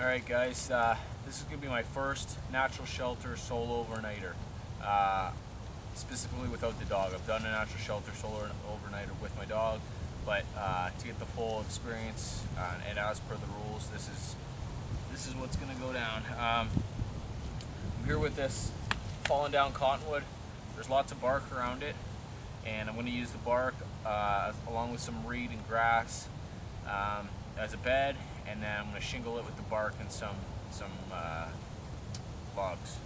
Alright guys, this is going to be my first natural shelter solo overnighter, specifically without the dog. I've done a natural shelter solo overnighter with my dog, but to get the full experience and as per the rules, this is what's going to go down. I'm here with this fallen down cottonwood. There's lots of bark around it, and I'm going to use the bark along with some reed and grass as a bed, and then I'm going to shingle it with the bark and some logs.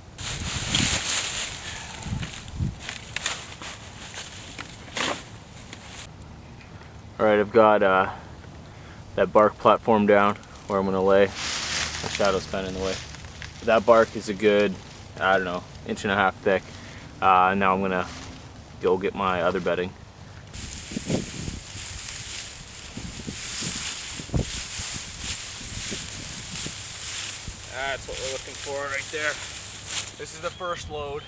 Alright, I've got that bark platform down where I'm going to lay. The shadow's kind of in the way. That bark is a good, I don't know, 1.5 inches thick. Now I'm going to go get my other bedding. That's what we're looking for right there. This is the first load.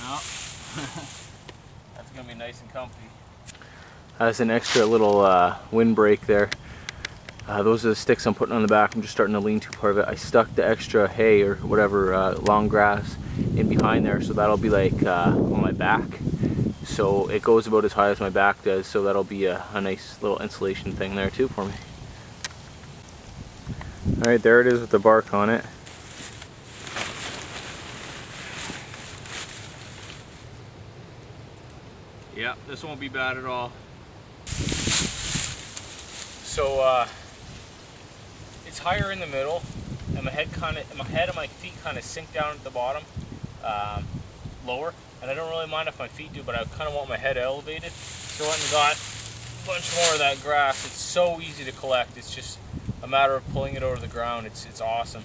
Well, that's gonna be nice and comfy. That's an extra little windbreak there. Those are the sticks I'm putting on the back. I'm just starting to lean to part of it. I stuck the extra hay or whatever long grass in behind there, so that'll be like on my back. So it goes about as high as my back does, so that'll be a nice little insulation thing there too for me. Alright, there it is with the bark on it. Yeah, this won't be bad at all. So it's higher in the middle, and my head and my feet kind of sink down at the bottom, lower. And I don't really mind if my feet do, but I kind of want my head elevated. So I went and got a bunch more of that grass. It's so easy to collect. It's just a matter of pulling it over the ground. It's awesome.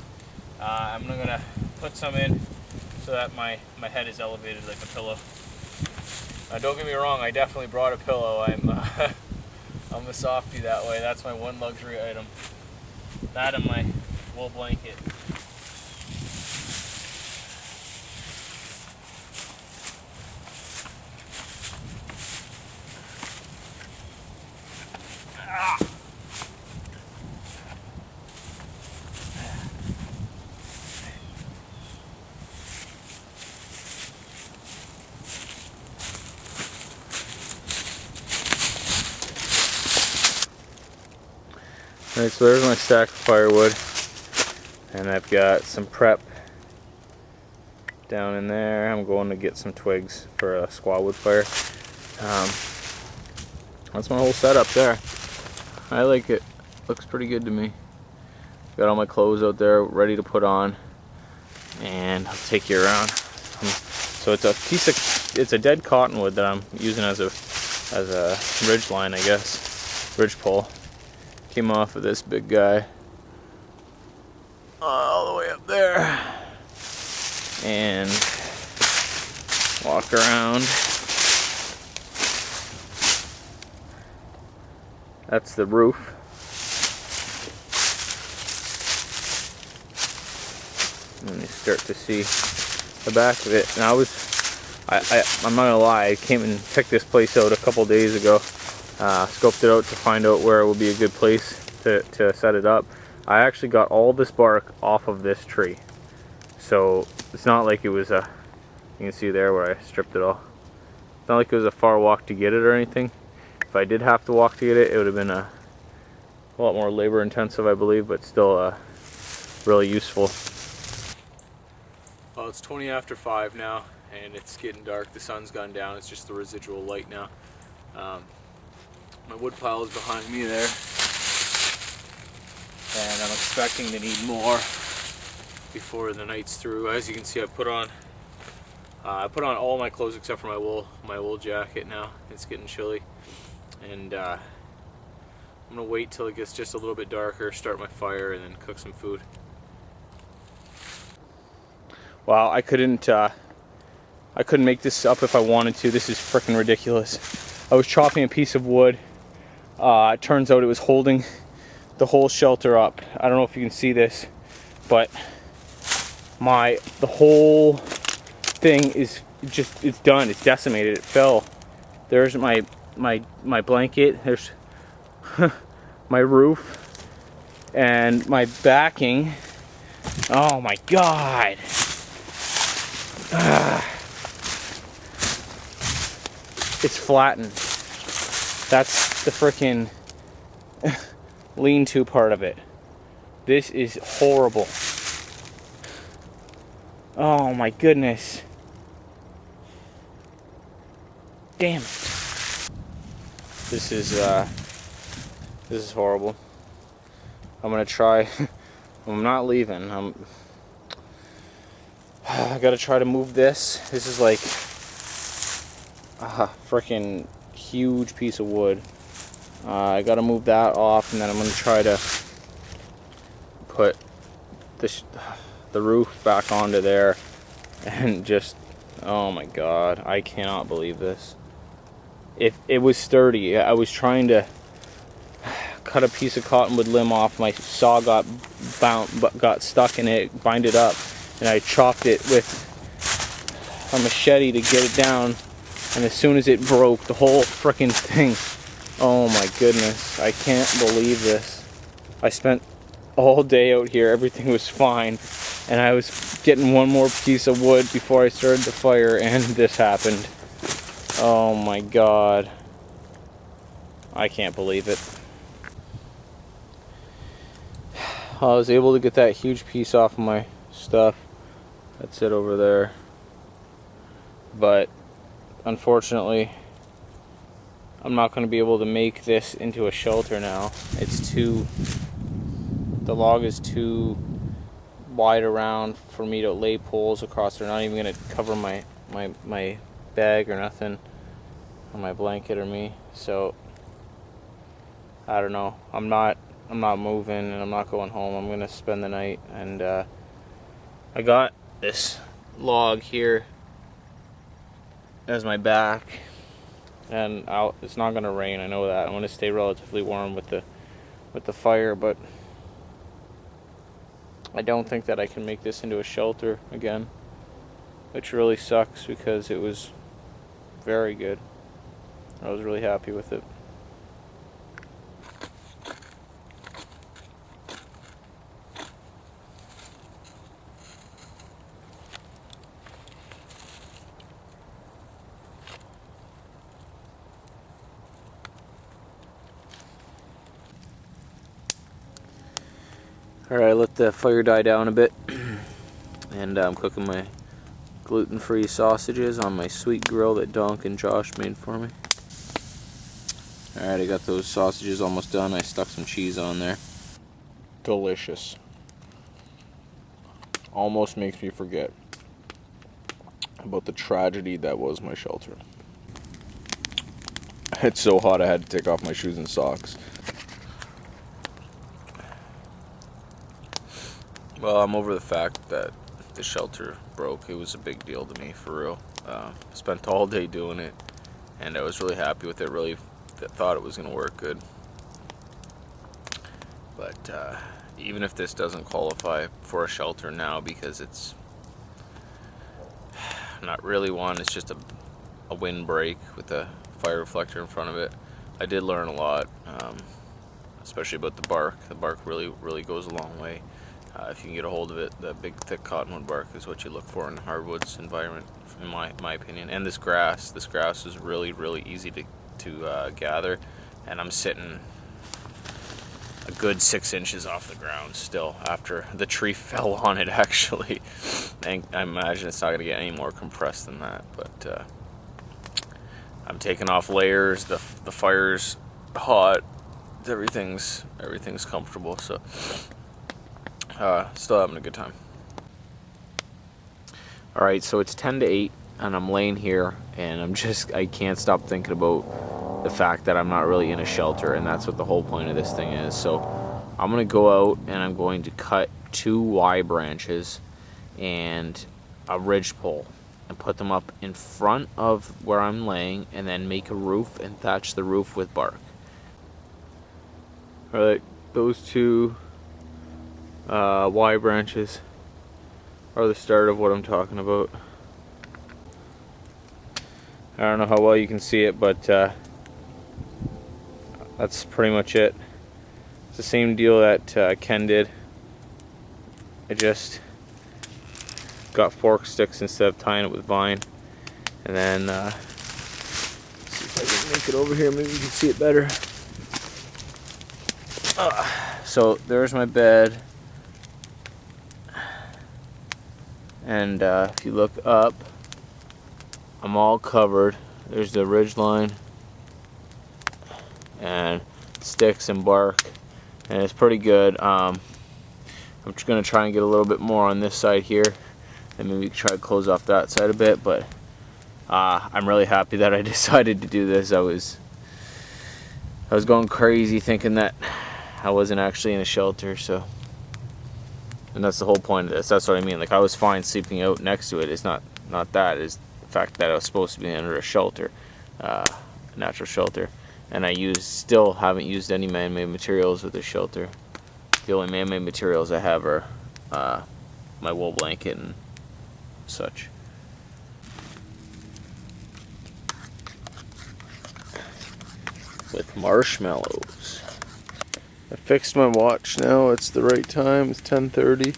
I'm gonna put some in so that my head is elevated like a pillow. Don't get me wrong, I definitely brought a pillow. I'm a softie that way. That's my one luxury item. That and my wool blanket. Ah. Alright, so there's my stack of firewood, and I've got some prep down in there. I'm going to get some twigs for a squaw wood fire. That's my whole setup there. I like it. Looks pretty good to me. Got all my clothes out there ready to put on, and I'll take you around. So it's a dead cottonwood that I'm using as a ridge line, I guess, ridge pole. Came off of this big guy all the way up there, and walk around. That's the roof. And you start to see the back of it. And I'm not gonna lie, I came and checked this place out a couple days ago. Scoped it out to find out where it would be a good place to set it up. I actually got all this bark off of this tree, so it's not like it was you can see there where I stripped it all. It's not like it was a far walk to get it or anything. If I did have to walk to get it, it would have been a lot more labor intensive, I believe, but still really useful. Well, it's 20 after 5 now, and it's getting dark. The sun's gone down. It's just the residual light now. My wood pile is behind me there, and I'm expecting to need more before the night's through. As you can see, I put on all my clothes except for my wool jacket now. It's getting chilly, and I'm gonna wait till it gets just a little bit darker, start my fire, and then cook some food. Wow, I couldn't make this up if I wanted to. This is freaking ridiculous. I was chopping a piece of wood. It turns out it was holding the whole shelter up. I don't know if you can see this, but the whole thing is just, it's done. It's decimated. It fell. There's my blanket. There's my roof and my backing. Oh my God. It's flattened. That's the frickin' lean-to part of it. This is horrible. Oh my goodness. Damn it. This is horrible. I'm gonna try. I'm not leaving. I gotta try to move this. This is like a freaking huge piece of wood. I gotta move that off, and then I'm gonna try to put the roof back onto there, and just, oh my God, I cannot believe this. It was sturdy. I was trying to cut a piece of cottonwood limb off. My saw got stuck in it, bind it up, and I chopped it with a machete to get it down. And as soon as it broke, the whole frickin' thing. Oh my goodness, I can't believe this. I spent all day out here, everything was fine, and I was getting one more piece of wood before I started the fire, and this happened. Oh my God. I can't believe it. I was able to get that huge piece off of my stuff. That's it over there. But unfortunately, I'm not going to be able to make this into a shelter now. The log is too wide around for me to lay poles across. They're not even going to cover my bag or nothing, or my blanket or me. So I don't know. I'm not moving, and I'm not going home. I'm going to spend the night. And I got this log here as my back, and it's not going to rain. I know that. I'm going to stay relatively warm with the fire, but I don't think that I can make this into a shelter again, which really sucks because it was very good. I was really happy with it. Alright, let the fire die down a bit, and I'm cooking my gluten-free sausages on my sweet grill that Donk and Josh made for me. Alright, I got those sausages almost done. I stuck some cheese on there. Delicious. Almost makes me forget about the tragedy that was my shelter. It's so hot I had to take off my shoes and socks. Well, I'm over the fact that the shelter broke. It was a big deal to me, for real. Spent all day doing it, and I was really happy with it. Really thought it was going to work good. But even if this doesn't qualify for a shelter now, because it's not really one, it's just a windbreak with a fire reflector in front of it. I did learn a lot, especially about the bark. The bark really goes a long way. If you can get a hold of it, the big thick cottonwood bark is what you look for in a hardwoods environment, in my opinion. And this grass is really easy to gather, and I'm sitting a good 6 inches off the ground still after the tree fell on it, actually. And I imagine it's not going to get any more compressed than that, but I'm taking off layers. The fire's hot. Everything's comfortable, so still having a good time. Alright, so it's 10 to 8 and I'm laying here, and I can't stop thinking about the fact that I'm not really in a shelter, and that's what the whole point of this thing is. So I'm going to go out and I'm going to cut 2 Y branches and a ridge pole, and put them up in front of where I'm laying, and then make a roof and thatch the roof with bark. Alright, those two Y branches are the start of what I'm talking about. I don't know how well you can see it, but that's pretty much it. It's the same deal that Ken did. I just got fork sticks instead of tying it with vine. And then, see if I can make it over here, maybe you can see it better. So there's my bed. And if you look up, I'm all covered. There's the ridge line and sticks and bark, and it's pretty good. I'm just gonna try and get a little bit more on this side here, and maybe try to close off that side a bit. But I'm really happy that I decided to do this. I was going crazy thinking that I wasn't actually in a shelter, so. And that's the whole point of this. That's what I mean. Like, I was fine sleeping out next to it. It's not that. It's the fact that I was supposed to be under a shelter, natural shelter, and I still haven't used any man-made materials with this shelter. The only man-made materials I have are my wool blanket and such. With marshmallows. I fixed my watch now. It's the right time. It's 10:30,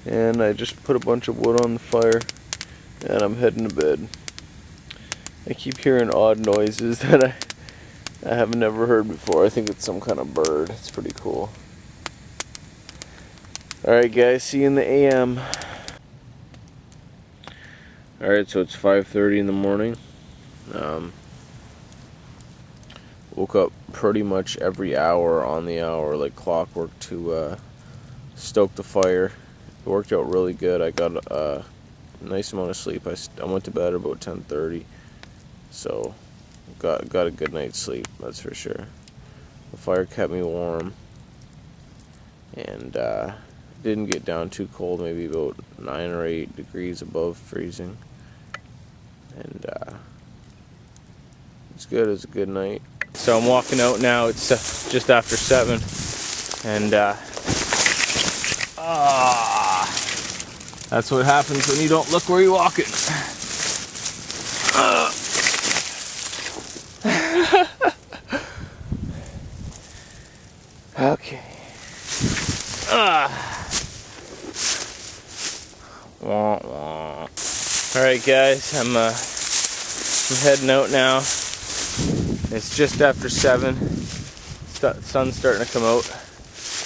and I just put a bunch of wood on the fire, and I'm heading to bed. I keep hearing odd noises that I have never heard before. I think it's some kind of bird. It's pretty cool. Alright guys, see you in the AM. Alright, so it's 5:30 in the morning. Woke up pretty much every hour on the hour, like clockwork, to stoke the fire. It worked out really good. I got a nice amount of sleep. I went to bed at about 10:30, so got a good night's sleep, that's for sure. The fire kept me warm, and didn't get down too cold, maybe about 9 or 8 degrees above freezing. And it's good. It's a good night. So I'm walking out now. It's just after 7, and that's what happens when you don't look where you're walking. Okay. Alright guys, I'm heading out now. It's just after 7. Sun's starting to come out.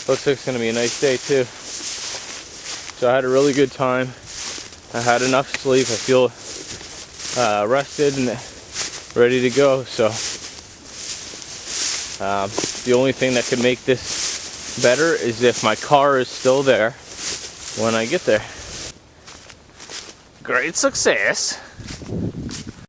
Looks like it's going to be a nice day too. So I had a really good time. I had enough sleep. I feel rested and ready to go. So the only thing that could make this better is if my car is still there when I get there. Great success.